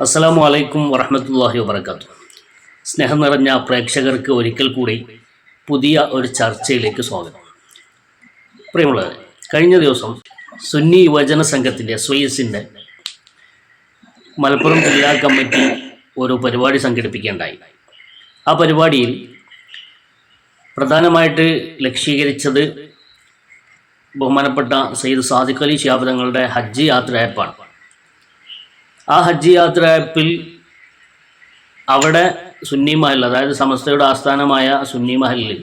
അസ്സലാമു അലൈക്കും വറഹ്മത്തുള്ളാഹി വബറകാതുഹു. സ്നേഹം നിറഞ്ഞ പ്രേക്ഷകർക്ക് ഒരിക്കൽ കൂടി പുതിയ ഒരു ചർച്ചയിലേക്ക് സ്വാഗതം. പ്രിയമുള്ളവരെ, കഴിഞ്ഞ ദിവസം സുന്നി യുവജന സംഘത്തിൻ്റെ SYSൻ്റെ മലപ്പുറം ജില്ലാ കമ്മിറ്റി ഒരു പരിപാടി സംഘടിപ്പിക്കുകയുണ്ടായി. ആ പരിപാടിയിൽ പ്രധാനമായിട്ട് ലക്ഷീകരിച്ചത് ബഹുമാനപ്പെട്ട സയ്യിദ് സാദിഖ് അലി ശിഹാബ് തങ്ങളുടെ ഹജ്ജ് യാത്രയപ്പാണ്. ആ ഹജ്ജ് യാത്രയപ്പിൽ അവിടെ സുന്നി മഹൽ, അതായത് സമസ്തയുടെ ആസ്ഥാനമായ സുന്നി മഹലിൽ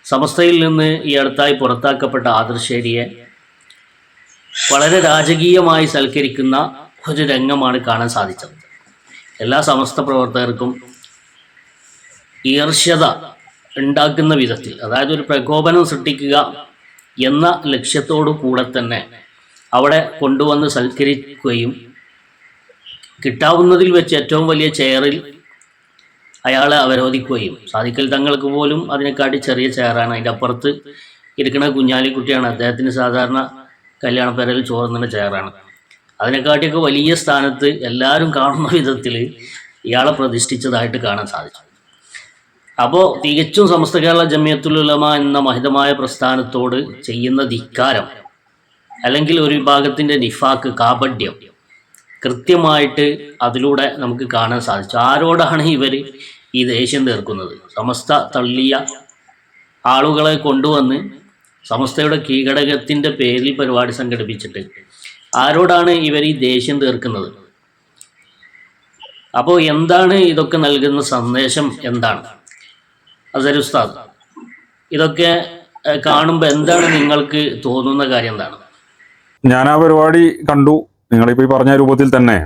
സമസ്തയിൽ നിന്ന് ഈ അടുത്തായി പുറത്താക്കപ്പെട്ട ആദർശേരിയെ വളരെ രാജകീയമായി സൽക്കരിക്കുന്ന ഒരു രംഗമാണ് കാണാൻ സാധിച്ചത്. എല്ലാ സമസ്ത പ്രവർത്തകർക്കും ഈർഷ്യത ഉണ്ടാക്കുന്ന വിധത്തിൽ, അതായത് ഒരു പ്രകോപനം സൃഷ്ടിക്കുക എന്ന ലക്ഷ്യത്തോടു കൂടെ തന്നെ അവിടെ കൊണ്ടുവന്ന് സൽക്കരിക്കുകയും കിട്ടാവുന്നതിൽ വെച്ച് ഏറ്റവും വലിയ ചെയറിൽ അയാളെ അവരോധിക്കുകയും, സാദിഖൽ തങ്ങൾക്ക് പോലും അതിനെക്കാട്ടി ചെറിയ ചെയറാണ്, അതിൻ്റെ അപ്പുറത്ത് ഇരിക്കുന്ന കുഞ്ഞാലിക്കുട്ടിയാണ്, അദ്ദേഹത്തിന് സാധാരണ കല്യാണപ്പേരയിൽ ചോറുന്ന ചെയറാണ്, അതിനെക്കാട്ടിയൊക്കെ വലിയ സ്ഥാനത്ത് എല്ലാവരും കാണുന്ന വിധത്തിൽ ഇയാളെ പ്രതിഷ്ഠിച്ചതായിട്ട് കാണാൻ സാധിച്ചു. അപ്പോൾ തികച്ചും സമസ്ത കേരള ജമിയത്തുൽ ഉലമ എന്ന മഹിതമായ പ്രസ്ഥാനത്തോട് ചെയ്യുന്ന ധിക്കാരം, അല്ലെങ്കിൽ ഒരു വിഭാഗത്തിൻ്റെ നിഫാക്ക്, കാപഢ്യം കൃത്യമായിട്ട് അതിലൂടെ നമുക്ക് കാണാൻ സാധിച്ചു. ആരോടാണ് ഇവർ ഈ ദേഷ്യം തീർക്കുന്നത്? സമസ്ത തള്ളിയ ആളുകളെ കൊണ്ടുവന്ന് സമസ്തയുടെ കീഴടകത്തിൻ്റെ പേരിൽ പരിപാടി സംഘടിപ്പിച്ചിട്ട് ആരോടാണ് ഇവർ ഈ ദേഷ്യം തീർക്കുന്നത്? അപ്പോൾ എന്താണ് ഇതൊക്കെ നൽകുന്ന സന്ദേശം? എന്താണ് അസർ ഉസ്താദ്, ഇതൊക്കെ കാണുമ്പോൾ എന്താണ് നിങ്ങൾക്ക് തോന്നുന്ന കാര്യം? എന്താണ്? ഞാൻ ആ പരിപാടി കണ്ടു. നിങ്ങളിപ്പോൾ ഈ പറഞ്ഞ രൂപത്തിൽ തന്നെ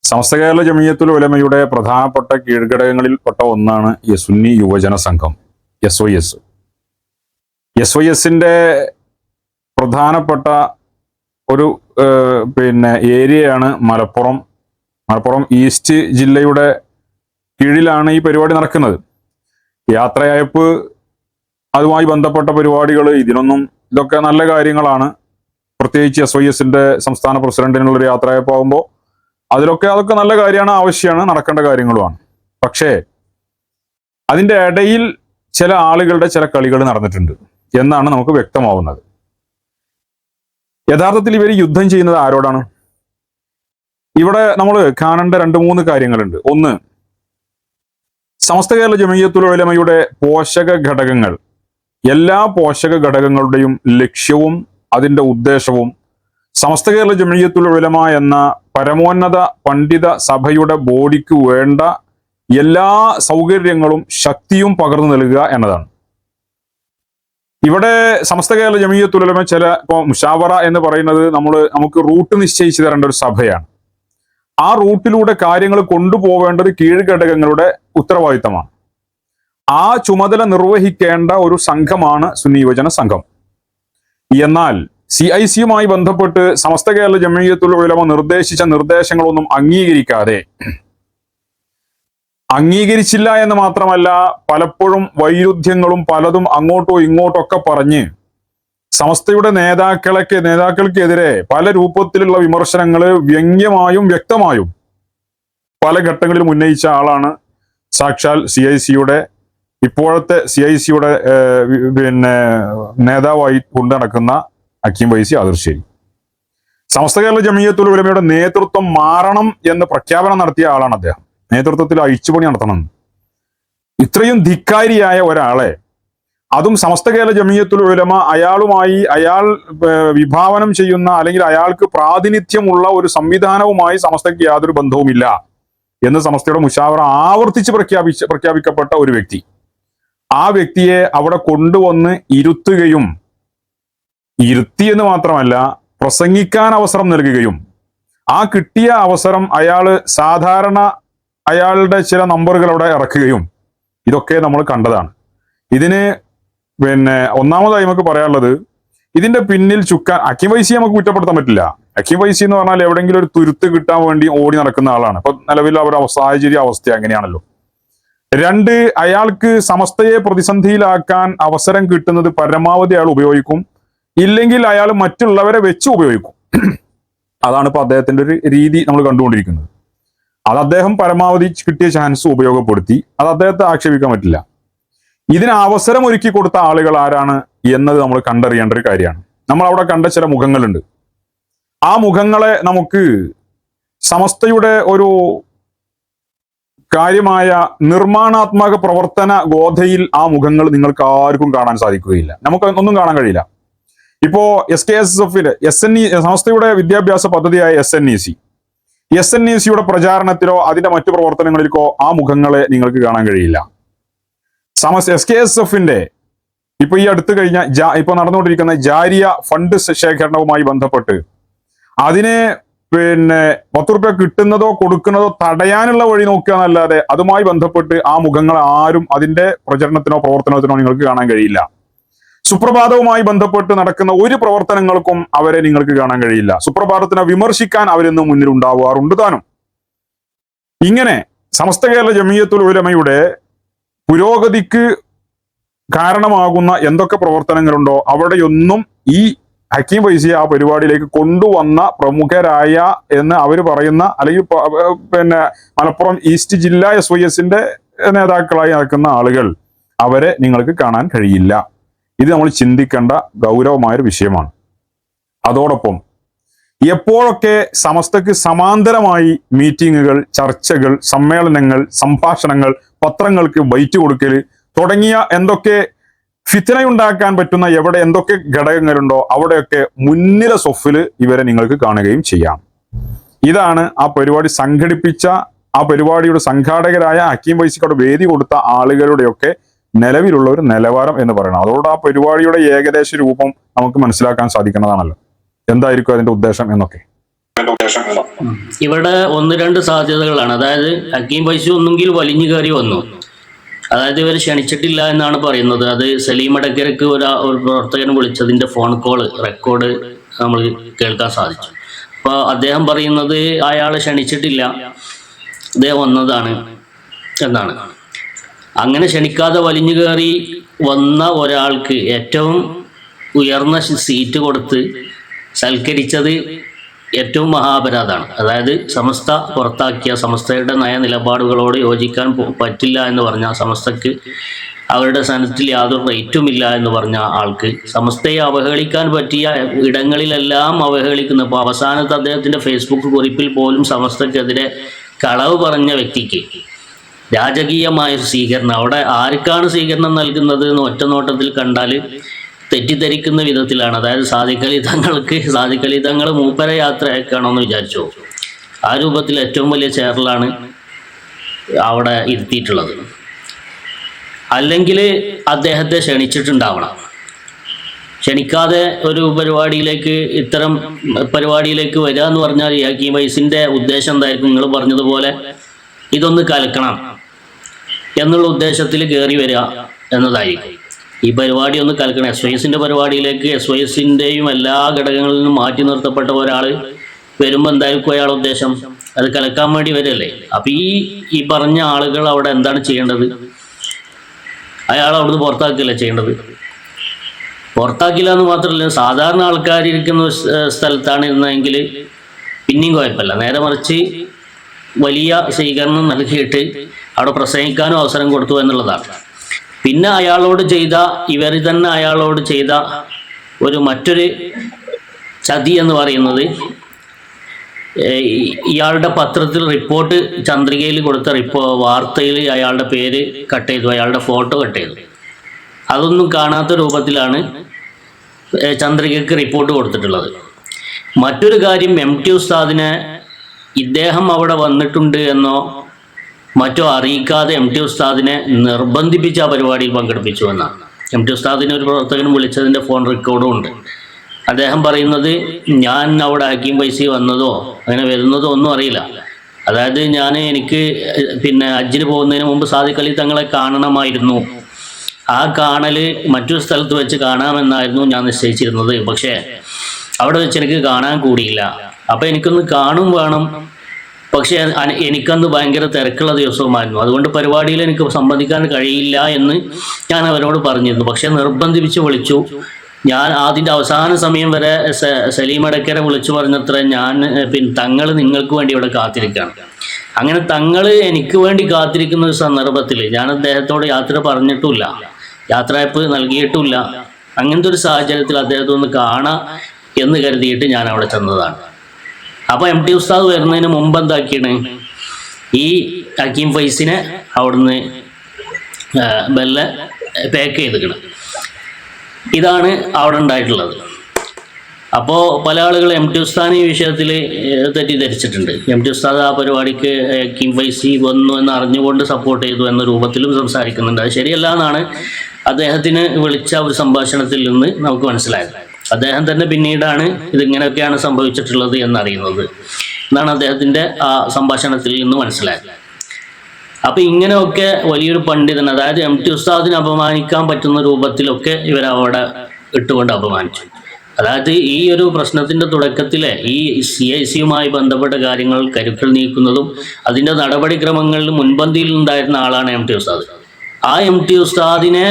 സമസ്ത കേരള ജമിയത്തുൽ ഉലമയുടെ പ്രധാനപ്പെട്ട കീഴ്ഘടകങ്ങളിൽപ്പെട്ട ഒന്നാണ് ഈ സുന്നി യുവജന സംഘം, SYS. SYSന്റെ പ്രധാനപ്പെട്ട ഒരു ഏരിയയാണ് മലപ്പുറം ഈസ്റ്റ് ജില്ലയുടെ കീഴിലാണ് ഈ പരിപാടി നടക്കുന്നത്. യാത്രയയപ്പ്, അതുമായി ബന്ധപ്പെട്ട പരിപാടികൾ, ഇതൊക്കെ നല്ല കാര്യങ്ങളാണ്. പ്രത്യേകിച്ച് SYSന്റെ സംസ്ഥാന പ്രസിഡന്റിനുള്ളൊരു യാത്രയപ്പാകുമ്പോൾ അതൊക്കെ നല്ല കാര്യമാണ്, ആവശ്യമാണ്, നടക്കേണ്ട കാര്യങ്ങളുമാണ്. പക്ഷേ അതിൻ്റെ ഇടയിൽ ചില ആളുകളുടെ ചില കളികൾ നടന്നിട്ടുണ്ട് എന്നാണ് നമുക്ക് വ്യക്തമാവുന്നത്. യഥാർത്ഥത്തിൽ ഇവർ യുദ്ധം ചെയ്യുന്നത് ആരോടാണ്? ഇവിടെ നമ്മൾ കാണേണ്ട 2-3 കാര്യങ്ങളുണ്ട്. ഒന്ന്, സമസ്ത കേരള ജമിയത്തുൽ ഉലമയുടെ പോഷക ഘടകങ്ങൾ, എല്ലാ പോഷക ഘടകങ്ങളുടെയും ലക്ഷ്യവും അതിൻ്റെ ഉദ്ദേശവും സമസ്ത കേരള ജമിയത്തുൽ ഉലമ എന്ന പരമോന്നത പണ്ഡിത സഭയുടെ ബോഡിക്ക് വേണ്ട എല്ലാ സൗകര്യങ്ങളും ശക്തിയും പകർന്നു നൽകുക എന്നതാണ്. ഇവിടെ സമസ്ത കേരള ജമിയത്തുൽ ഉലമ ഇപ്പോൾ മുഷാവറ എന്ന് പറയുന്നത് നമുക്ക് റൂട്ട് നിശ്ചയിച്ചു തരേണ്ട ഒരു സഭയാണ്. ആ റൂട്ടിലൂടെ കാര്യങ്ങൾ കൊണ്ടുപോവേണ്ടത് കീഴ്ഘടകങ്ങളുടെ ഉത്തരവാദിത്തമാണ്. ആ ചുമതല നിർവഹിക്കേണ്ട ഒരു സംഘമാണ് സുന്നി യുവജന സംഘം. എന്നാൽ CICയുമായി ബന്ധപ്പെട്ട് സമസ്ത കേരള ജമിയത്തുൽ ഉലമ നിർദ്ദേശിച്ച നിർദ്ദേശങ്ങളൊന്നും അംഗീകരിച്ചില്ല എന്ന് മാത്രമല്ല, പലപ്പോഴും വൈരുദ്ധ്യങ്ങളും പലതും അങ്ങോട്ടോ ഇങ്ങോട്ടോ ഒക്കെ പറഞ്ഞ് സമസ്തയുടെ നേതാക്കൾക്കെതിരെ പല രൂപത്തിലുള്ള വിമർശനങ്ങൾ വ്യംഗ്യമായും വ്യക്തമായും പല ഘട്ടങ്ങളിലും ഉന്നയിച്ച ആളാണ് സാക്ഷാൽ ഇപ്പോഴത്തെ CICയുടെ നേതാവായി കൊണ്ടു നടക്കുന്ന ഹക്കീം ഫൈസി ആദർശേരി. സമസ്ത കേരള ജമിയത്തുൽ ഉലമയുടെ നേതൃത്വം മാറണം എന്ന് പ്രഖ്യാപനം നടത്തിയ ആളാണ് അദ്ദേഹം. നേതൃത്വത്തിൽ അഴിച്ചുപണി നടത്തണം. ഇത്രയും ധിക്കാരിയായ ഒരാളെ, അതും സമസ്ത കേരള ജമിയത്തുൽ ഉലമ അയാൾ വിഭാവനം ചെയ്യുന്ന, അല്ലെങ്കിൽ അയാൾക്ക് പ്രാതിനിധ്യമുള്ള ഒരു സംവിധാനവുമായി സമസ്തയ്ക്ക് യാതൊരു ബന്ധവുമില്ല എന്ന് സമസ്തയുടെ മുശാവറ ആവർത്തിച്ച് പ്രഖ്യാപിക്കപ്പെട്ട ഒരു വ്യക്തി, ആ വ്യക്തിയെ അവിടെ കൊണ്ടുവന്ന് ഇരുത്തി എന്ന് മാത്രമല്ല, പ്രസംഗിക്കാൻ അവസരം നൽകുകയും, ആ കിട്ടിയ അവസരം അയാളുടെ ചില നമ്പറുകൾ അവിടെ ഇറക്കുകയും, ഇതൊക്കെ നമ്മൾ കണ്ടതാണ്. ഇതിന് ഒന്നാമതായി നമുക്ക് പറയാനുള്ളത്, ഇതിന്റെ പിന്നിൽ ഹക്കീം ഫൈസിയെ നമുക്ക് കുറ്റപ്പെടുത്താൻ പറ്റില്ല. ഹക്കീം ഫൈസി എന്ന് പറഞ്ഞാൽ എവിടെയെങ്കിലും ഒരു തുരുത്ത് കിട്ടാൻ വേണ്ടി ഓടി നടക്കുന്ന ആളാണ്. ഇപ്പൊ നിലവിൽ അവരുടെ അവസ്ഥ അങ്ങനെയാണല്ലോ. 2, അയാൾക്ക് സമസ്തയെ പ്രതിസന്ധിയിലാക്കാൻ അവസരം കിട്ടുന്നത് പരമാവധി അയാൾ ഉപയോഗിക്കും, ഇല്ലെങ്കിൽ അയാൾ മറ്റുള്ളവരെ വെച്ച് ഉപയോഗിക്കും. അതാണ് ഇപ്പൊ അദ്ദേഹത്തിന്റെ ഒരു രീതി നമ്മൾ കണ്ടുകൊണ്ടിരിക്കുന്നത്. അത് അദ്ദേഹം പരമാവധി കിട്ടിയ ചാൻസ് ഉപയോഗപ്പെടുത്തി. അത് അദ്ദേഹത്തെ ആക്ഷേപിക്കാൻ പറ്റില്ല. ഇതിന് അവസരം ഒരുക്കി കൊടുത്ത ആളുകൾ ആരാണ് എന്നത് നമ്മൾ കണ്ടറിയേണ്ട ഒരു കാര്യമാണ്. നമ്മൾ അവിടെ കണ്ട ചില മുഖങ്ങളുണ്ട്. ആ മുഖങ്ങളെ നമുക്ക് സമസ്തയുടെ ഒരു കാര്യമായ നിർമ്മാണാത്മക പ്രവർത്തന ഗോധയിൽ ആ മുഖങ്ങൾ നിങ്ങൾക്ക് ആർക്കും കാണാൻ സാധിക്കുകയില്ല. നമുക്ക് ഒന്നും കാണാൻ കഴിയില്ല. ഇപ്പോ SKSF-ലെ സമസ്തയുടെ വിദ്യാഭ്യാസ പദ്ധതിയായ SNEC-യുടെ പ്രചാരണത്തിലോ അതിന്റെ മറ്റു പ്രവർത്തനങ്ങളിലേക്കോ ആ മുഖങ്ങളെ നിങ്ങൾക്ക് കാണാൻ കഴിയില്ല. SKSF-ന്റെ ഇപ്പൊ ഈ അടുത്ത് കഴിഞ്ഞ ഇപ്പൊ നടന്നുകൊണ്ടിരിക്കുന്ന ജാരിയ ഫണ്ട് ശേഖരണവുമായി ബന്ധപ്പെട്ട് അതിനെ 10 രൂപ കിട്ടുന്നതോ കൊടുക്കുന്നതോ തടയാനുള്ള വഴി നോക്കുക എന്നല്ലാതെ അതുമായി ബന്ധപ്പെട്ട് ആ മുഖങ്ങൾ ആരും അതിന്റെ പ്രചരണത്തിനോ പ്രവർത്തനത്തിനോ നിങ്ങൾക്ക് കാണാൻ കഴിയില്ല. സുപ്രഭാതവുമായി ബന്ധപ്പെട്ട് നടക്കുന്ന ഒരു പ്രവർത്തനങ്ങൾക്കും അവരെ നിങ്ങൾക്ക് കാണാൻ കഴിയില്ല. സുപ്രഭാതത്തിനെ വിമർശിക്കാൻ അവരെന്നും മുന്നിൽ ഉണ്ടാവാറുണ്ട് താനും. ഇങ്ങനെ സമസ്ത കേരള ജമിയത്തുൽ ഉലമയുടെ പുരോഗതിക്ക് കാരണമാകുന്ന എന്തൊക്കെ പ്രവർത്തനങ്ങളുണ്ടോ അവിടെയൊന്നും ഈ ഹക്കീം ഫൈസിയെ ആ പരിപാടിയിലേക്ക് കൊണ്ടുവന്ന പ്രമുഖരായ എന്ന് അവർ പറയുന്ന, അല്ലെങ്കിൽ മലപ്പുറം ഈസ്റ്റ് ജില്ലാ SYS-ന്റെ നേതാക്കളായി നടക്കുന്ന ആളുകൾ, അവരെ നിങ്ങൾക്ക് കാണാൻ കഴിയില്ല. ഇത് നമ്മൾ ചിന്തിക്കേണ്ട ഗൗരവമായൊരു വിഷയമാണ്. അതോടൊപ്പം എപ്പോഴൊക്കെ സമസ്തക്ക് സമാന്തരമായി മീറ്റിങ്ങുകൾ, ചർച്ചകൾ, സമ്മേളനങ്ങൾ, സംഭാഷണങ്ങൾ, പത്രങ്ങൾക്ക് ബൈറ്റ് കൊടുക്കൽ തുടങ്ങിയ എന്തൊക്കെ ഫിത്നയുണ്ടാക്കാൻ പറ്റുന്ന എവിടെ എന്തൊക്കെ ഘടകങ്ങളുണ്ടോ അവിടെയൊക്കെ മുൻനിര സൊഫിൽ ഇവരെ നിങ്ങൾക്ക് കാണുകയും ചെയ്യാം. ഇതാണ് ആ പരിപാടി സംഘടിപ്പിച്ച, ആ പരിപാടിയുടെ സംഘാടകരായ ഹക്കീം ഫൈസിക്ക് വേദി കൊടുത്ത ആളുകളുടെയൊക്കെ നിലവിലുള്ള ഒരു നിലവാരം എന്ന് പറയുന്നത്. അതോടെ ആ പരിപാടിയുടെ ഏകദേശ രൂപം നമുക്ക് മനസ്സിലാക്കാൻ സാധിക്കുന്നതാണല്ലോ. എന്തായിരിക്കും അതിന്റെ ഉദ്ദേശം എന്നൊക്കെ. ഇവിടെ 1-2 സാധ്യതകളാണ്. അതായത് ഹക്കീം ഫൈസി ഒന്നെങ്കിൽ വലിഞ്ഞു കയറി വന്നു, അതായത് ഇവർ ക്ഷണിച്ചിട്ടില്ല എന്നാണ് പറയുന്നത്. അത് സലീം അടക്കരക്ക് ഒരു പ്രവർത്തകൻ വിളിച്ചതിന്റെ ഫോൺ കോൾ റെക്കോർഡ് നമ്മൾ കേൾക്കാൻ സാധിച്ചു. അപ്പോൾ അദ്ദേഹം പറയുന്നത് അയാൾ ക്ഷണിച്ചിട്ടില്ല, അദ്ദേഹം വന്നതാണ് എന്നാണ്. അങ്ങനെ ക്ഷണിക്കാതെ വലിഞ്ഞു കയറി വന്ന ഒരാൾക്ക് ഏറ്റവും ഉയർന്ന സീറ്റ് കൊടുത്ത് സൽക്കരിച്ചത് ഏറ്റവും മഹാപരാധമാണ്. അതായത് സമസ്ത പുറത്താക്കിയ, സമസ്തയുടെ നയനിലപാടുകളോട് യോജിക്കാൻ പറ്റില്ല എന്ന് പറഞ്ഞ, സമസ്തക്ക് അവരുടെ സ്ഥാനത്തിൽ യാതൊരു റേറ്റുമില്ല എന്ന് പറഞ്ഞ ആൾക്ക് സമസ്തയെ അവഹേളിക്കാൻ പറ്റിയ ഇടങ്ങളിലെല്ലാം അവഹേളിക്കുന്നു. ഇപ്പോൾ അവസാനത്തെ അദ്ദേഹത്തിൻ്റെ ഫേസ്ബുക്ക് കുറിപ്പിൽ പോലും സമസ്തക്കെതിരെ കളവ് പറഞ്ഞ വ്യക്തിക്ക് രാജകീയമായ സ്വീകരണം, അവിടെ ആർക്കാണ് സ്വീകരണം നൽകുന്നത് എന്ന് ഒറ്റ നോട്ടത്തിൽ കണ്ടാൽ തെറ്റിദ്ധരിക്കുന്ന വിധത്തിലാണ്. അതായത് സാദിഖ് അലി തങ്ങൾ മൂപ്പര യാത്രയാക്കണമെന്ന് വിചാരിച്ചു. ആ രൂപത്തിൽ ഏറ്റവും വലിയ ചേറലാണ് അവിടെ ഇരുത്തിയിട്ടുള്ളത്. അല്ലെങ്കിൽ അദ്ദേഹത്തെ ക്ഷണിച്ചിട്ടുണ്ടാവണം. ക്ഷണിക്കാതെ ഒരു പരിപാടിയിലേക്ക്, ഇത്തരം പരിപാടിയിലേക്ക് വരിക എന്ന് പറഞ്ഞാൽ ഹക്കീം ഫൈസിന്റെ ഉദ്ദേശം എന്തായിരിക്കും? നിങ്ങൾ പറഞ്ഞതുപോലെ ഇതൊന്ന് കലക്കണം എന്നുള്ള ഉദ്ദേശത്തിൽ കയറി വരിക എന്നതായിരിക്കും. ഈ പരിപാടി ഒന്ന് കലക്കണം. SYS-ന്റെ പരിപാടിയിലേക്ക് SYS-ന്റെയും എല്ലാ ഘടകങ്ങളിൽ നിന്നും മാറ്റി നിർത്തപ്പെട്ട ഒരാൾ വരുമ്പോൾ എന്തായിരിക്കും അയാളുടെ ഉദ്ദേശം? അത് കലക്കാൻ വേണ്ടി വരല്ലേ. അപ്പം ഈ പറഞ്ഞ ആളുകൾ അവിടെ എന്താണ് ചെയ്യേണ്ടത്? അയാൾ അവിടുന്ന് പുറത്താക്കിയല്ലേ ചെയ്യേണ്ടത്. പുറത്താക്കില്ല എന്ന് മാത്രമല്ല, സാധാരണ ആൾക്കാരിരിക്കുന്ന സ്ഥലത്താണ് ഇരുന്നതെങ്കിൽ പിന്നെയും കുഴപ്പമില്ല. നേരെ മറിച്ച് വലിയ സ്വീകരണം നൽകിയിട്ട് അവിടെ പ്രസംഗിക്കാനും അവസരം കൊടുത്തു എന്നുള്ളതാണ്. പിന്നെ ഇവർ തന്നെ അയാളോട് ചെയ്ത മറ്റൊരു ചതി എന്ന് പറയുന്നത്, ഇയാളുടെ പത്രത്തിൽ റിപ്പോർട്ട്, ചന്ദ്രികയിൽ കൊടുത്ത വാർത്തയിൽ അയാളുടെ പേര് കട്ട് ചെയ്തു, അയാളുടെ ഫോട്ടോ കട്ട് ചെയ്തു. അതൊന്നും കാണാത്ത രൂപത്തിലാണ് ചന്ദ്രികയ്ക്ക് റിപ്പോർട്ട് കൊടുത്തിട്ടുള്ളത്. മറ്റൊരു കാര്യം, MT ഉസ്താദിനെ ഇദ്ദേഹം അവിടെ വന്നിട്ടുണ്ട് എന്നോ മറ്റോ അറിയിക്കാതെ MT ഉസ്താദിനെ നിർബന്ധിപ്പിച്ച ആ പരിപാടിയിൽ പങ്കെടുപ്പിച്ചു എന്നാണ്. MT ഉസ്താദിനെ ഒരു പ്രവർത്തകൻ വിളിച്ചതിൻ്റെ ഫോൺ റെക്കോർഡും ഉണ്ട്. അദ്ദേഹം പറയുന്നത്, ഞാൻ അവിടെ ഹക്കീം ഫൈസി വന്നതോ അങ്ങനെ വരുന്നതോ ഒന്നും അറിയില്ല. അതായത് എനിക്ക് ഹജ്ജിന് പോകുന്നതിന് മുമ്പ് സാദിഖ് അലി തങ്ങളെ കാണണമായിരുന്നു. ആ കാണൽ മറ്റൊരു സ്ഥലത്ത് വെച്ച് കാണാമെന്നായിരുന്നു ഞാൻ നിശ്ചയിച്ചിരുന്നത്. പക്ഷേ അവിടെ വെച്ച് എനിക്ക് കാണാൻ കൂടിയില്ല. അപ്പം എനിക്കൊന്ന് കാണും വേണം. പക്ഷേ എനിക്കന്ന് ഭയങ്കര തിരക്കുള്ള ദിവസവുമായിരുന്നു. അതുകൊണ്ട് പരിപാടിയിൽ എനിക്ക് സംബന്ധിക്കാൻ കഴിയില്ല എന്ന് ഞാൻ അവരോട് പറഞ്ഞിരുന്നു. പക്ഷെ നിർബന്ധിപ്പിച്ച് വിളിച്ചു. ഞാൻ അതിൻ്റെ അവസാന സമയം വരെ സലീം അടക്കരെ വിളിച്ചു പറഞ്ഞത്ര ഞാൻ പിന്നെ തങ്ങൾ നിങ്ങൾക്ക് വേണ്ടി ഇവിടെ കാത്തിരിക്കുകയാണ്. അങ്ങനെ തങ്ങൾ എനിക്ക് വേണ്ടി കാത്തിരിക്കുന്ന ഒരു സന്ദർഭത്തിൽ ഞാൻ അദ്ദേഹത്തോട് യാത്ര പറഞ്ഞിട്ടുമില്ല, യാത്രയപ്പ് നൽകിയിട്ടുമില്ല. അങ്ങനത്തെ ഒരു സാഹചര്യത്തിൽ അദ്ദേഹത്തെ ഒന്ന് കാണാം എന്ന് കരുതിയിട്ട് ഞാൻ അവിടെ ചെന്നതാണ്. അപ്പോൾ MT ഉസ്താദ് വരുന്നതിന് മുമ്പ് എന്താക്കിയാണ്, ഈ ഹക്കീം ഫൈസിനെ അവിടുന്ന് ബെല്ല പാക്ക് ചെയ്തിക്കണം. ഇതാണ് അവിടെ ഉണ്ടായിട്ടുള്ളത്. അപ്പോൾ പല ആളുകൾ MT ഉസ്താദ് ഈ വിഷയത്തിൽ തെറ്റിദ്ധരിച്ചിട്ടുണ്ട്. MT ഉസ്താദ് ആ പരിപാടിക്ക് ഹക്കീം ഫൈസി വന്നു എന്ന് അറിഞ്ഞുകൊണ്ട് സപ്പോർട്ട് ചെയ്തു എന്ന രൂപത്തിലും സംസാരിക്കുന്നുണ്ട്. അത് ശരിയല്ല എന്നാണ് അദ്ദേഹത്തിന് വിളിച്ച ഒരു സംഭാഷണത്തിൽ നിന്ന് നമുക്ക് മനസ്സിലായത്. അദ്ദേഹം തന്നെ പിന്നീടാണ് ഇതിങ്ങനെയൊക്കെയാണ് സംഭവിച്ചിട്ടുള്ളത് എന്നറിയുന്നത് എന്നാണ് അദ്ദേഹത്തിൻ്റെ ആ സംഭാഷണത്തിൽ നിന്ന് മനസ്സിലായത്. അപ്പം ഇങ്ങനെയൊക്കെ വലിയൊരു പണ്ഡിതൻ, അതായത് MT ഉസ്താദിനെ അപമാനിക്കാൻ പറ്റുന്ന രൂപത്തിലൊക്കെ ഇവരവിടെ ഇട്ടുകൊണ്ട് അപമാനിച്ചു. അതായത് ഈ ഒരു പ്രശ്നത്തിൻ്റെ തുടക്കത്തിലെ ഈ CIC-യുമായി ബന്ധപ്പെട്ട കാര്യങ്ങൾ കരുക്കൾ നീക്കുന്നതും അതിൻ്റെ നടപടിക്രമങ്ങളിൽ മുൻപന്തിയിൽ ഉണ്ടായിരുന്ന ആളാണ് MT ഉസ്താദ്. ആ MT ഉസ്താദിനെ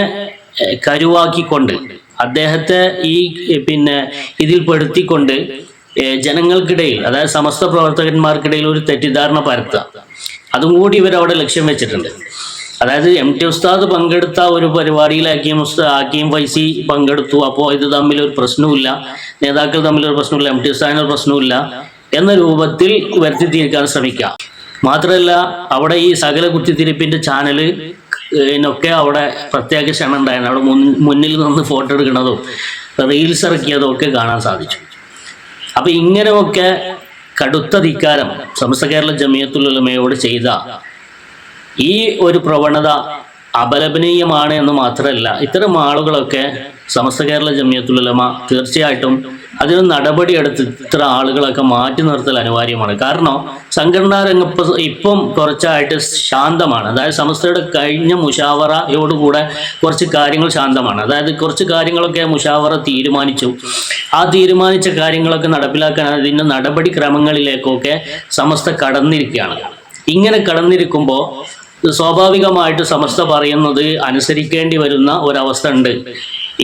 കരുവാക്കിക്കൊണ്ട് അദ്ദേഹത്തെ ഈ പിന്നെ ഇതിൽ പെടുത്തിക്കൊണ്ട് ജനങ്ങൾക്കിടയിൽ, അതായത് സമസ്ത പ്രവർത്തകന്മാർക്കിടയിൽ ഒരു തെറ്റിദ്ധാരണ പരത്തുക, അതും കൂടി ഇവരവിടെ ലക്ഷ്യം വെച്ചിട്ടുണ്ട്. അതായത് MT ഉസ്താദ് പങ്കെടുത്ത ഒരു പരിപാടിയിൽ ഹക്കീം ഫൈസി പങ്കെടുത്തു, അപ്പോൾ ഇത് തമ്മിലൊരു പ്രശ്നവുമില്ല, നേതാക്കൾ തമ്മിലൊരു പ്രശ്നമില്ല, MT ഉസ്താദിനൊരു പ്രശ്നമില്ല എന്ന രൂപത്തിൽ വരുത്തി തീർക്കാൻ ശ്രമിക്കുക. മാത്രമല്ല അവിടെ ഈ സകല കുത്തിത്തിരിപ്പിൻ്റെ ചാനല് ൊക്കെ അവിടെ പ്രത്യേക ക്ഷണം ഉണ്ടായിരുന്നു. അവിടെ മുന്നിൽ നിന്ന് ഫോട്ടോ എടുക്കുന്നതും റീൽസ് ഇറക്കിയതും ഒക്കെ കാണാൻ സാധിച്ചു. അപ്പം ഇങ്ങനെയൊക്കെ കടുത്ത ധിക്കാരം സമസ്ത കേരള ജമിയത്തുൽ ഉലമയോട് ചെയ്ത ഈ ഒരു പ്രവണത അപലപനീയമാണ് എന്ന് മാത്രമല്ല, ഇത്തരം ആളുകളൊക്കെ സമസ്ത കേരള ജമിയത്തുൽ ഉലമ തീർച്ചയായിട്ടും അതിന് നടപടിയെടുത്ത് ഇത്ര ആളുകളൊക്കെ മാറ്റി നിർത്തൽ അനിവാര്യമാണ്. കാരണം സംഘടനാ രംഗം ഇപ്പം കുറച്ചായിട്ട് ശാന്തമാണ്. അതായത് സമസ്തയുടെ കഴിഞ്ഞ മുഷാവറയോടുകൂടെ കുറച്ച് കാര്യങ്ങൾ ശാന്തമാണ്. അതായത് കുറച്ച് കാര്യങ്ങളൊക്കെ മുഷാവറ തീരുമാനിച്ചു. ആ തീരുമാനിച്ച കാര്യങ്ങളൊക്കെ നടപ്പിലാക്കാൻ അതിൻ്റെ നടപടിക്രമങ്ങളിലേക്കൊക്കെ സമസ്ത കടന്നിരിക്കുകയാണ്. ഇങ്ങനെ കടന്നിരിക്കുമ്പോൾ സ്വാഭാവികമായിട്ട് സമസ്ത പറയുന്നത് അനുസരിക്കേണ്ടി വരുന്ന ഒരവസ്ഥ ഉണ്ട്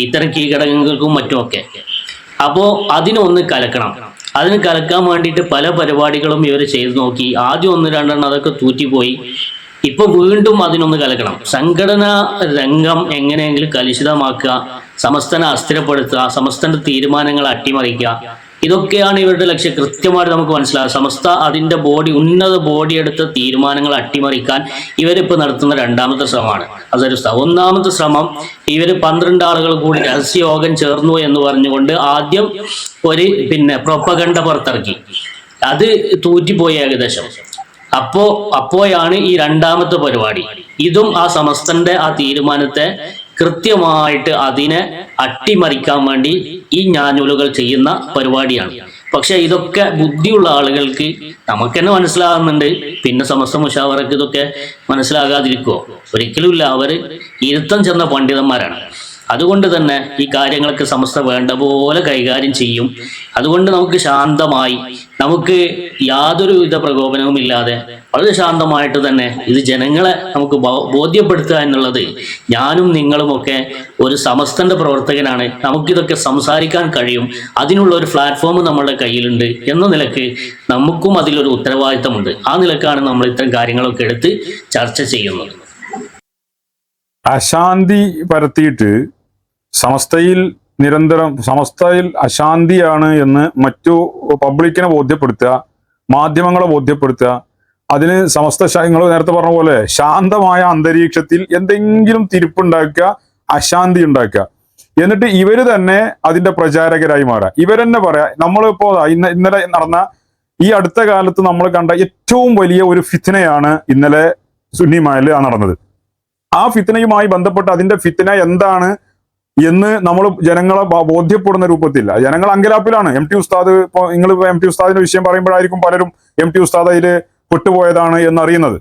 ഇത്തരം കീഴടങ്ങൾക്കും മറ്റുമൊക്കെ. അപ്പോൾ അതിനൊന്ന് കലക്കണം. അതിന് കലക്കാൻ വേണ്ടിയിട്ട് പല പരിപാടികളും ഇവർ ചെയ്തു നോക്കി. ആദ്യം 1-2 അതൊക്കെ തൂറ്റിപ്പോയി. ഇപ്പോൾ വീണ്ടും അതിനൊന്ന് കലക്കണം. സംഘടനാ രംഗം എങ്ങനെയെങ്കിലും കലുഷിതമാക്കുക, സമസ്തനെ അസ്ഥിരപ്പെടുത്തുക, സമസ്തന്റെ തീരുമാനങ്ങൾ അട്ടിമറിക്കുക, ഇതൊക്കെയാണ് ഇവരുടെ ലക്ഷ്യം. കൃത്യമായിട്ട് നമുക്ക് മനസ്സിലാകും. സമസ്ത അതിൻ്റെ ഉന്നത ബോഡി എടുത്ത തീരുമാനങ്ങൾ അട്ടിമറിക്കാൻ ഇവരിപ്പോൾ നടത്തുന്ന രണ്ടാമത്തെ ശ്രമമാണ്. അതൊരു ഒന്നാമത്തെ ശ്രമം, ഇവർ 12 ആളുകൾ കൂടി രഹസ്യയോഗം ചേർന്നു എന്ന് പറഞ്ഞുകൊണ്ട് ആദ്യം ഒരു പ്രൊപ്പഗണ്ട പുറത്തിറക്കി. അത് തൂറ്റിപ്പോയി ഏകദേശം. അപ്പോഴാണ് ഈ രണ്ടാമത്തെ പരിപാടി. ഇതും ആ സമസ്തന്റെ ആ തീരുമാനത്തെ കൃത്യമായിട്ട് അതിനെ അട്ടിമറിക്കാൻ വേണ്ടി ഈ ഞാനൂലുകൾ ചെയ്യുന്ന പരിപാടിയാണ്. പക്ഷെ ഇതൊക്കെ ബുദ്ധിയുള്ള ആളുകൾക്ക് നമുക്ക് തന്നെ മനസ്സിലാകുന്നുണ്ട്. പിന്നെ സമസ്ത മുഷാവറക്ക് ഇതൊക്കെ മനസ്സിലാകാതിരിക്കുമോ? ഒരിക്കലുമില്ല. അവർ ഇരുത്തം ചെന്ന പണ്ഡിതന്മാരാണ്. അതുകൊണ്ട് തന്നെ ഈ കാര്യങ്ങളൊക്കെ സമസ്ത വേണ്ട പോലെ കൈകാര്യം ചെയ്യും. അതുകൊണ്ട് നമുക്ക് ശാന്തമായി, നമുക്ക് യാതൊരു വിധ പ്രകോപനവും ഇല്ലാതെ വളരെ ശാന്തമായിട്ട് തന്നെ ഇത് ജനങ്ങളെ നമുക്ക് ബോധ്യപ്പെടുത്തുക എന്നുള്ളത്, ഞാനും നിങ്ങളുമൊക്കെ ഒരു സമസ്തന്റെ പ്രവർത്തകനാണ്, നമുക്കിതൊക്കെ സംസാരിക്കാൻ കഴിയും, അതിനുള്ള ഒരു പ്ലാറ്റ്ഫോം നമ്മുടെ കയ്യിലുണ്ട് എന്ന നിലക്ക് നമുക്കും അതിലൊരു ഉത്തരവാദിത്തമുണ്ട്. ആ നിലക്കാണ് നമ്മൾ ഇത്തരം കാര്യങ്ങളൊക്കെ എടുത്ത് ചർച്ച ചെയ്യുന്നത്. അശാന്തി പരത്തിയിട്ട് സമസ്തയിൽ അശാന്തിയാണ് എന്ന് മറ്റു പബ്ലിക്കിനെ ബോധ്യപ്പെടുത്തുക, മാധ്യമങ്ങളെ ബോധ്യപ്പെടുത്തുക, അതിന് സമസ്ത നിങ്ങൾ നേരത്തെ പറഞ്ഞ പോലെ ശാന്തമായ അന്തരീക്ഷത്തിൽ എന്തെങ്കിലും തിരിപ്പുണ്ടാക്കുക, അശാന്തി ഉണ്ടാക്കുക, എന്നിട്ട് ഇവര് തന്നെ അതിന്റെ പ്രചാരകരായി മാറുക. ഇവരെന്നെ പറയാ, നമ്മളിപ്പോ ഇന്നലെ നടന്ന ഈ അടുത്ത കാലത്ത് നമ്മൾ കണ്ട ഏറ്റവും വലിയ ഒരു ഫിത്നയാണ് ഇന്നലെ സുന്നിമായിൽ നടന്നത്. ആ ഫിത്നയുമായി ബന്ധപ്പെട്ട് അതിന്റെ ഫിത്ന എന്താണ് എന്ന് നമ്മൾ ജനങ്ങളെ ബോധ്യപ്പെടുന്ന രൂപത്തിൽ, ജനങ്ങൾ അങ്കലാപ്പിലാണ്. MT ഉസ്താദ്, ഇപ്പോൾ നിങ്ങൾ MT ഉസ്താദിന്റെ വിഷയം പറയുമ്പോഴായിരിക്കും പലരും MT ഉസ്താദ് അതിൽ പെട്ടുപോയതാണ് എന്നറിയുന്നത്.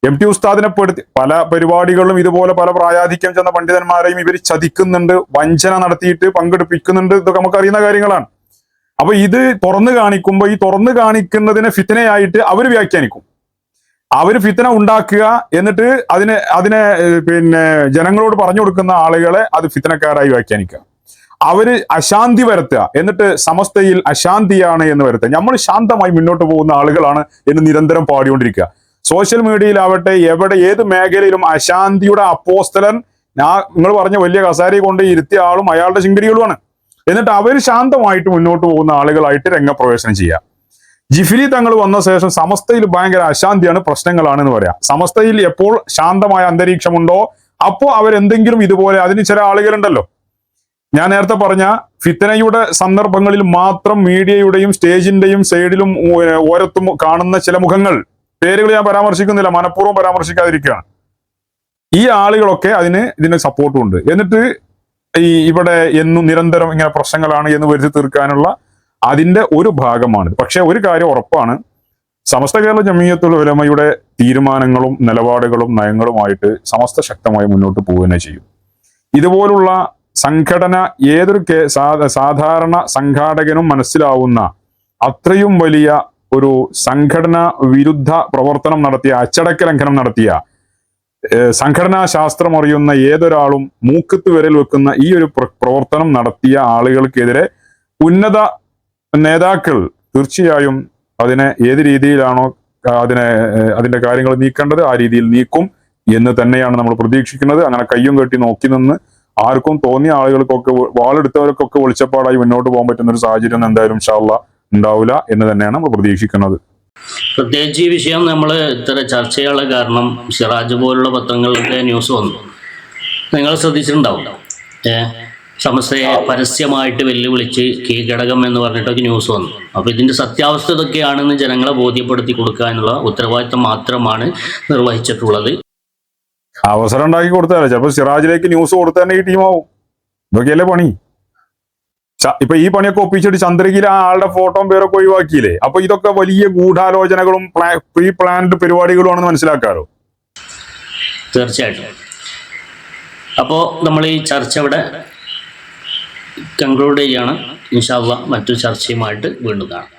MT ഉസ്താദിനെ പെടുത്തി പല പരിപാടികളിലും ഇതുപോലെ പല പ്രായാധിക്യം ചെന്ന പണ്ഡിതന്മാരെയും ഇവർ ചതിക്കുന്നുണ്ട്, വഞ്ചന നടത്തിയിട്ട് പങ്കെടുപ്പിക്കുന്നുണ്ട്. ഇതൊക്കെ നമുക്ക് അറിയുന്ന കാര്യങ്ങളാണ്. അപ്പൊ ഇത് തുറന്നു കാണിക്കുമ്പോൾ ഈ തുറന്നു കാണിക്കുന്നതിനെ ഫിത്നയായിട്ട് അവർ വ്യാഖ്യാനിക്കും. അവർ ഫിത്ന ഉണ്ടാക്കുക, എന്നിട്ട് അതിനെ ജനങ്ങളോട് പറഞ്ഞു കൊടുക്കുന്ന ആളുകളെ അത് ഫിത്നക്കാരായി വ്യാഖ്യാനിക്കുക. അവര് അശാന്തി വരുത്തുക, എന്നിട്ട് സമസ്തയിൽ അശാന്തിയാണ് എന്ന് വരുത്തുക. നമ്മൾ ശാന്തമായി മുന്നോട്ട് പോകുന്ന ആളുകളാണ് എന്ന് നിരന്തരം പാടിക്കൊണ്ടിരിക്കുക. സോഷ്യൽ മീഡിയയിലാവട്ടെ, എവിടെ ഏത് മേഖലയിലും അശാന്തിയുടെ അപ്പോസ്തലൻ, നിങ്ങൾ പറഞ്ഞ വലിയ കസാരയെ കൊണ്ട് ഇരുത്തിയ ആളും അയാളുടെ ചിങ്കരികളുമാണ്. എന്നിട്ട് അവർ ശാന്തമായിട്ട് മുന്നോട്ട് പോകുന്ന ആളുകളായിട്ട് രംഗപ്രവേശനം ചെയ്യുക. ജിഫ്രി തങ്ങൾ വന്ന ശേഷം സമസ്തയിൽ ഭയങ്കര അശാന്തിയാണ്, പ്രശ്നങ്ങളാണ് എന്ന് പറയാം. സമസ്തയിൽ എപ്പോൾ ശാന്തമായ അന്തരീക്ഷമുണ്ടോ അപ്പോൾ അവരെന്തെങ്കിലും ഇതുപോലെ, അതിന് ചില ആളുകളുണ്ടല്ലോ, ഞാൻ നേരത്തെ പറഞ്ഞ ഫിത്തനയുടെ സന്ദർഭങ്ങളിൽ മാത്രം മീഡിയയുടെയും സ്റ്റേജിന്റെയും സൈഡിലും ഓരത്തും കാണുന്ന ചില മുഖങ്ങൾ, പേരുകൾ ഞാൻ പരാമർശിക്കുന്നില്ല, മനഃപൂർവ്വം പരാമർശിക്കാതിരിക്കുകയാണ്. ഈ ആളുകളൊക്കെ ഇതിന് സപ്പോർട്ടും ഉണ്ട്. എന്നിട്ട് ഇവിടെ എന്നും നിരന്തരം ഇങ്ങനെ പ്രശ്നങ്ങളാണ് എന്ന് വരുത്തി തീർക്കാനുള്ള അതിന്റെ ഒരു ഭാഗമാണ്. പക്ഷെ ഒരു കാര്യം ഉറപ്പാണ്, സമസ്ത കേരള ജമീയത്തുൽ ഉലമയുടെ തീരുമാനങ്ങളും നിലപാടുകളും നയങ്ങളുമായിട്ട് സമസ്ത ശക്തമായി മുന്നോട്ട് പോവുകയും ചെയ്യും. ഇതുപോലുള്ള സംഘടന ഏതൊരു സാധാരണ സംഘാടകനും മനസ്സിലാവുന്ന അത്രയും വലിയ ഒരു സംഘടന വിരുദ്ധ പ്രവർത്തനം നടത്തിയ, അച്ചടക്ക ലംഘനം നടത്തിയ, സംഘടനാ ശാസ്ത്രം അറിയുന്ന ഏതൊരാളും മൂക്കത്ത് വിരൽ വെക്കുന്ന ഈ ഒരു പ്രവർത്തനം നടത്തിയ ആളുകൾക്കെതിരെ ഉന്നത നേതാക്കൾ തീർച്ചയായും അതിനെ ഏത് രീതിയിലാണോ അതിന്റെ കാര്യങ്ങൾ നീക്കേണ്ടത് ആ രീതിയിൽ നീക്കും എന്ന് തന്നെയാണ് നമ്മൾ പ്രതീക്ഷിക്കുന്നത്. അങ്ങനെ കയ്യും കെട്ടി നോക്കി നിന്ന് ആർക്കും തോന്നിയ ആളുകൾക്കൊക്കെ, വാളെടുത്തവർക്കൊക്കെ വെളിച്ചപ്പാടായി മുന്നോട്ട് പോകാൻ പറ്റുന്ന ഒരു സാഹചര്യം എന്തായാലും ഇൻഷാ അല്ലാഹ് ഉണ്ടാവില്ല എന്ന് തന്നെയാണ് നമ്മൾ പ്രതീക്ഷിക്കുന്നത്. പ്രത്യേകിച്ച് ഈ വിഷയം നമ്മൾ ഇത്ര ചർച്ച ചെയ്യാനുള്ള കാരണം, സിറാജ് പോലുള്ള പത്രങ്ങളിലൊക്കെ ന്യൂസ് വന്നു, നിങ്ങൾ ശ്രദ്ധിച്ചിട്ടുണ്ടാവും. സമസ്തയെ പരസ്യമായിട്ട് വെല്ലുവിളിച്ച് കീഴ്ഘടകം എന്ന് പറഞ്ഞിട്ടൊക്കെ ന്യൂസ് വന്നു. അപ്പോൾ ഇതിൻ്റെ സത്യാവസ്ഥ ഇതൊക്കെയാണെന്ന് ജനങ്ങളെ ബോധ്യപ്പെടുത്തി കൊടുക്കാനുള്ള ഉത്തരവാദിത്തം മാത്രമാണ് നിർവഹിച്ചിട്ടുള്ളത്. അവസരം ഉണ്ടാക്കി കൊടുത്താലേ ചിലപ്പോൾ സിറാജിലേക്ക് ന്യൂസ് കൊടുത്തു തന്നെ ഈ ടീമാവും. ഇതൊക്കെയല്ലേ പണി. ഇപ്പൊ ഈ പണിയൊക്കെ ഒപ്പിച്ചിട്ട് ചന്ദ്രഗിരി ആ ആളുടെ ഫോട്ടോയും പേരൊക്കെ ഒഴിവാക്കിയില്ലേ. അപ്പൊ ഇതൊക്കെ വലിയ ഗൂഢാലോചനകളും പ്രീ പ്ലാൻഡ് പരിപാടികളുമാണെന്ന് മനസ്സിലാക്കാറോ? തീർച്ചയായിട്ടും. അപ്പോൾ നമ്മൾ ഈ ചർച്ച ഇവിടെ കൺക്ലൂഡ് ചെയ്യുകയാണ്. ഇൻഷാ അല്ലാഹ് മറ്റൊരു ചർച്ചയുമായിട്ട് വീണ്ടും കാണാം.